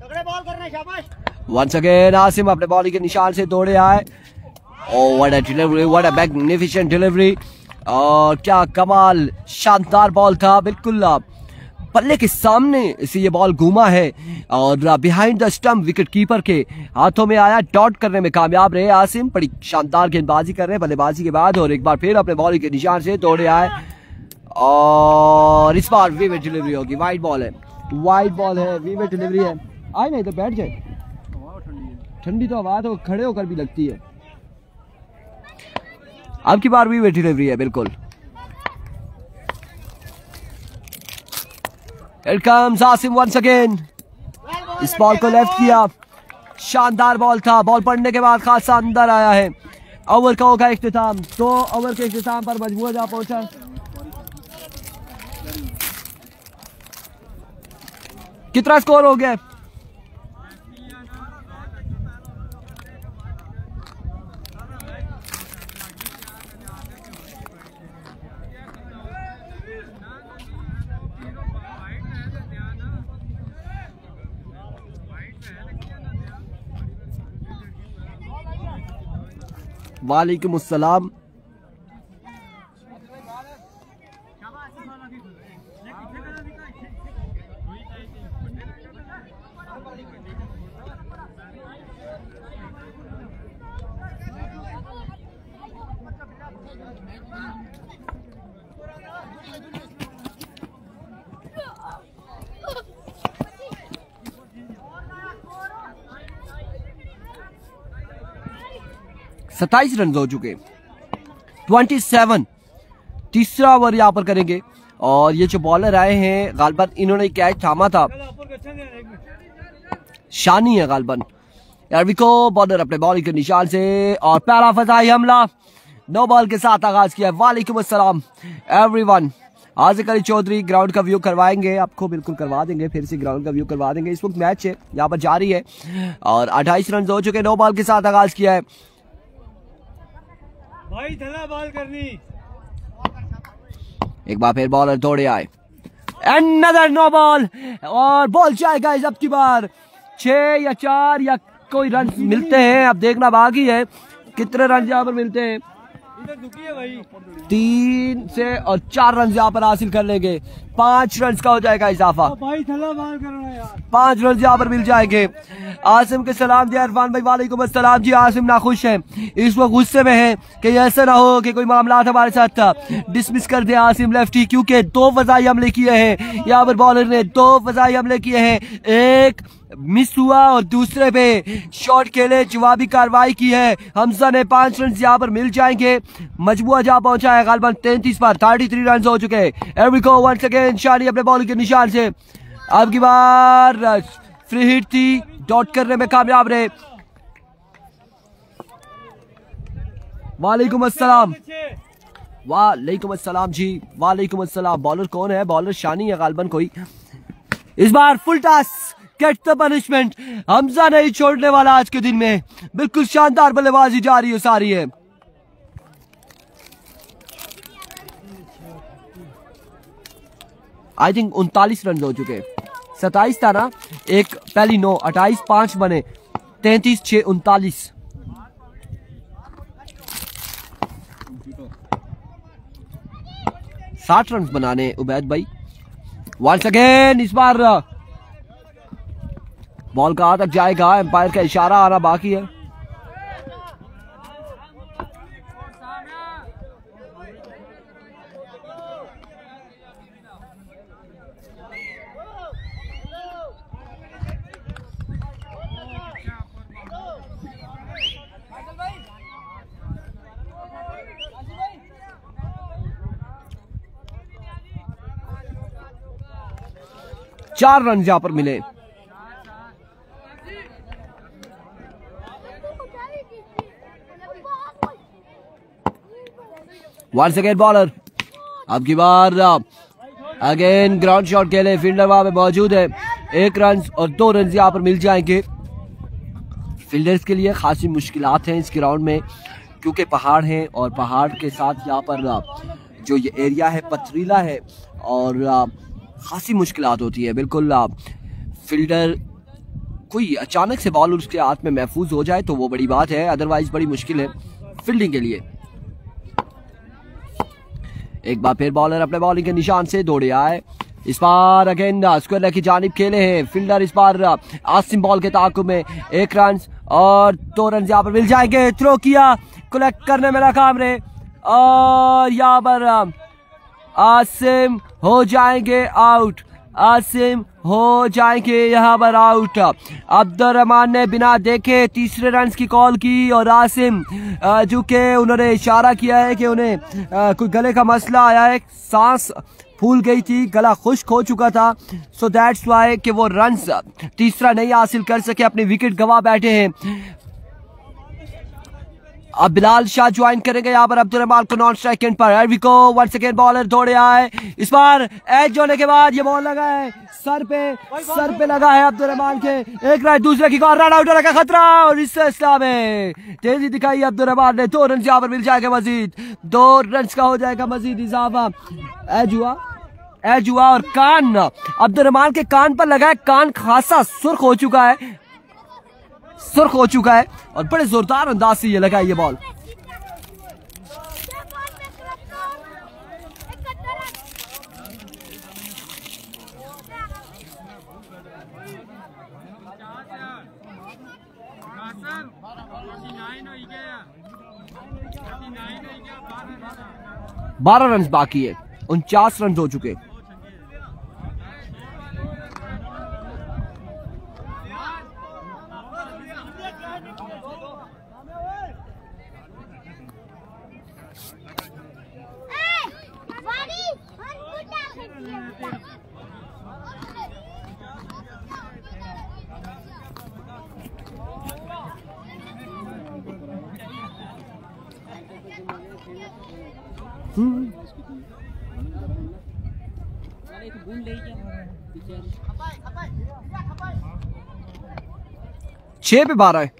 Speaker 2: तगड़े बॉल करना, शाबाश।
Speaker 1: वंस अगेन आसिम अपने बॉलिंग के निशान से दौड़े आए। Oh what a delivery, what a magnificent delivery, और क्या कमाल शानदार बॉल था, बिल्कुल पल्ले के सामने से ये बॉल घूमा है और behind the stump wicket keeper के हाथों में आया। डॉट करने में कामयाब रहे आसिम, बड़ी शानदार गेंदबाजी कर रहे हैं बल्लेबाजी के बाद, और एक बार फिर अपने बॉलिंग के निशान से दौड़े आए और इस बार विकेट डिलीवरी होगी। वाइड बॉल है, वाइड बॉल है, विकेट डिलीवरी है। आए ना इधर बैठ जाए, ठंडी तो हवा तो खड़े होकर भी लगती है। अब की बार विकेट डिलीवरी है बिल्कुल। Here comes Asim once again. इस बॉल को लेफ्ट किया, शानदार बॉल था। बॉल पड़ने के बाद खासा अंदर आया है। ओवर का होगा इख्तिताम, 2 ओवर के इख्तिताम पर मजबूर जा पहुंचा। कितना स्कोर हो गया? वालेकुम अस्सलाम। सत्ताईस रन हो चुके, 27। तीसरा ओवर यहाँ पर करेंगे और ये जो बॉलर आए हैं गालबन इन्होंने कैच थामा था, शानी है गालबन। यारविको बॉलर अपने बॉलिंग के निशान से और पहला फजाई हमला 9 बॉल के साथ आगाज किया। वालेकुम अस्सलाम एवरीवन। आज़िक अली चौधरी ग्राउंड का व्यू करवाएंगे आपको, बिल्कुल करवा देंगे, फिर से ग्राउंड का व्यू करवा देंगे। इस वक्त मैच है यहाँ पर जारी है और 28 रन हो चुके, 9 बॉल के साथ आगाज किया है।
Speaker 2: भाई थला बॉल करनी,
Speaker 1: एक बार फिर बॉलर दौड़े आए, अनदर नो बॉल और बॉल जाएगा अब की बार 6 या 4 या कोई रन मिलते हैं, अब देखना बाकी है कितने रन यहाँ पर मिलते हैं।
Speaker 2: इधर दुखी है भाई,
Speaker 1: 3 से और 4 रन यहाँ पर हासिल कर लेंगे, 5 रन का हो जाएगा इजाफा।
Speaker 2: भाई थला बॉल करना यार,
Speaker 1: 5 रन यहाँ पर मिल जाएंगे। आसिम के सलाम दिया इरफान भाई, वालेकुम अस्सलाम जी। आसिम नाखुश है, इस वक्त गुस्से में है कि ऐसा ना हो कि कोई मामला हमारे साथ था। डिसमिस कर दे आसिम लेफ्टी, क्योंकि 2 फजाई हमले किए हैं यहाँ पर बॉलर ने, 2 फजाई हमले किए हैं, एक मिस हुआ और दूसरे पे शॉट खेले, जवाबी कार्रवाई की है। हमजा ने 5 रन यहाँ पर मिल जाएंगे। मजबूआ जा पहुंचा है गालबन 33 पर, 33 रन हो चुके। एवरीको वंस अगेन शानी अपने बॉलिंग के निशान से, अब की बार फ्री हिट थी, डॉट करने में कामयाब रहे। वालेकुम अस्सलाम, वालेकुम अस्सलाम जी, वालेकुम अस्सलाम। बॉलर कौन है? बॉलर शानी है गालबन कोई। इस बार full toss, get the punishment. Hamza नहीं छोड़ने वाला आज के दिन में, बिल्कुल शानदार बल्लेबाजी जारी सारी है। आई थिंक 39 रन हो चुके, 27 था ना, एक पहली 9, 28, 5 बने, 33, 6, 39। साठ रन बनाने उबैद भाई। वंस अगेन इस बार बॉल कहां तक जाएगा, एम्पायर का इशारा आना बाकी है। चार रन यहां पर मिले। वंस अगेन बॉलर, अब की बार अगेन ग्राउंड शॉट खेले, फील्डर वहां पे मौजूद है। 1 रन और 2 रन यहाँ पर मिल जाएंगे। फील्डर्स के लिए खासी मुश्किलात हैं इस ग्राउंड में, क्योंकि पहाड़ हैं और पहाड़ के साथ यहाँ पर जो ये एरिया है पथरीला है और खासी मुश्किलात होती है। बिल्कुल फील्डर कोई अचानक से बॉल उसके हाथ में महफूज हो जाए तो वो बड़ी बात है, अदरवाइज बड़ी मुश्किल है फील्डिंग के लिए। एक बार फिर बॉलर अपने बॉलिंग के निशान से दौड़े आए। इस बार अगेन स्क्वायर लेग की जानिब खेले हैं फील्डर। इस बार आसिम बॉल के ताकुब में 1 रन और 2 रन यहाँ पर मिल जाएंगे। थ्रो किया, कलेक्ट करने में नाकाम रहे और यहाँ पर आसिम हो जाएंगे आउट। आसिम हो जाएंगे यहाँ पर आउट। अब्दुल रहमान ने बिना देखे तीसरे रन की कॉल की और आसिम जो कि उन्होंने इशारा किया है कि उन्हें कोई गले का मसला आया है, सांस फूल गई थी, गला खुश्क हो चुका था, सो दैट्स वाई कि वो रन तीसरा नहीं हासिल कर सके, अपनी विकेट गंवा बैठे हैं। अब बिलाल शाह ज्वाइन करेंगे यहाँ पर अब्दुल रहमान को नॉन स्ट्राइक एंड पर। We go once again bowler दौड़े आए। इस बार एज होने के बाद ये बॉल लगा है सर पे लगा है अब्दुल रहमान के। 1 रन, दूसरे की कॉल, रन आउट होने का खतरा और इससे इस्लाम में तेजी दिखाई अब्दुल रहमान ने। 2 रन यहाँ पर मिल जाएगा मजीद, 2 रन का हो जाएगा मजीद इजाफा। एज हुआ और कान अब्दुल रहमान के कान पर लगा है, कान खासा सुर्ख हो चुका है और बड़े जोरदार अंदाज से ये लगा ये बॉल। बारह रन बाकी है, 49 रन हो चुके। छह पे 12 है,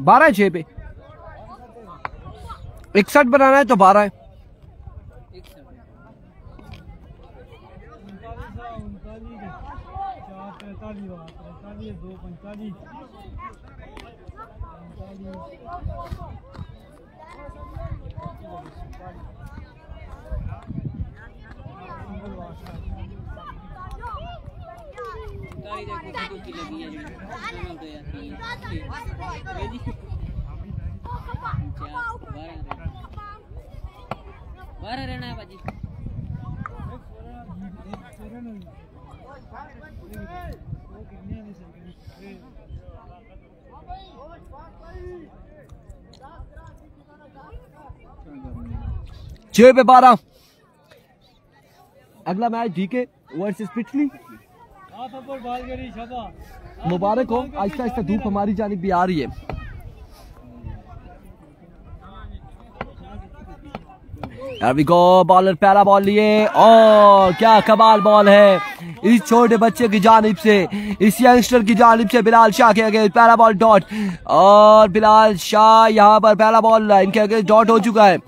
Speaker 1: 12 है 6 पे। 61 बनाना है तो 12 है।
Speaker 3: रहना है बाजी।
Speaker 1: छह पे 12। अगला मैच डीके वर्सेस पिछली। मुबारक हो, आहिस्ता आहिस्ता धूप हमारी जानिब भी आ रही है। वी गो, बॉलर पहला बॉल लिए और क्या कमाल बॉल है इस छोटे बच्चे की जानिब से, इस यंगस्टर की जानिब से। बिलाल शाह के अगेंस्ट पहला बॉल डॉट और बिलाल शाह यहाँ पर पहला बॉल इनके अगेंस्ट डॉट हो चुका है।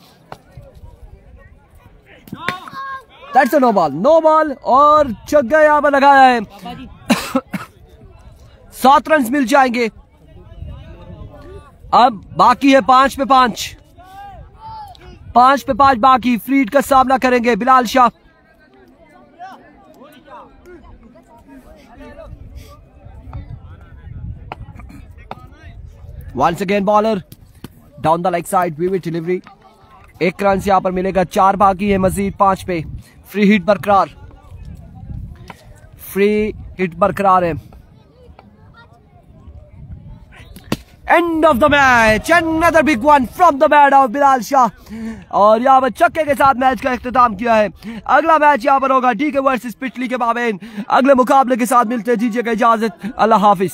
Speaker 1: दैट्स अ नो बॉल और छक्का यहाँ पर लगाया है। 7 रन मिल जाएंगे। अब बाकी है 5 पे 5 बाकी। फ्री हिट का सामना करेंगे Bilal Shah. Once again bowler down the leg side, vivid delivery. 1 run से यहां पर मिलेगा, 4 बाकी है मजीद 5 पे। फ्री हिट बरकरार है। End of the match, another big one from the bat of Bilal Shah और यहाँ पर छक्के के साथ मैच का इख्तिताम किया है। अगला मैच यहाँ पर होगा डीके वर्सेस पिछली के माबेन। अगले मुकाबले के साथ मिलते हैं, दीजिएगा इजाजत, अल्लाह हाफिज।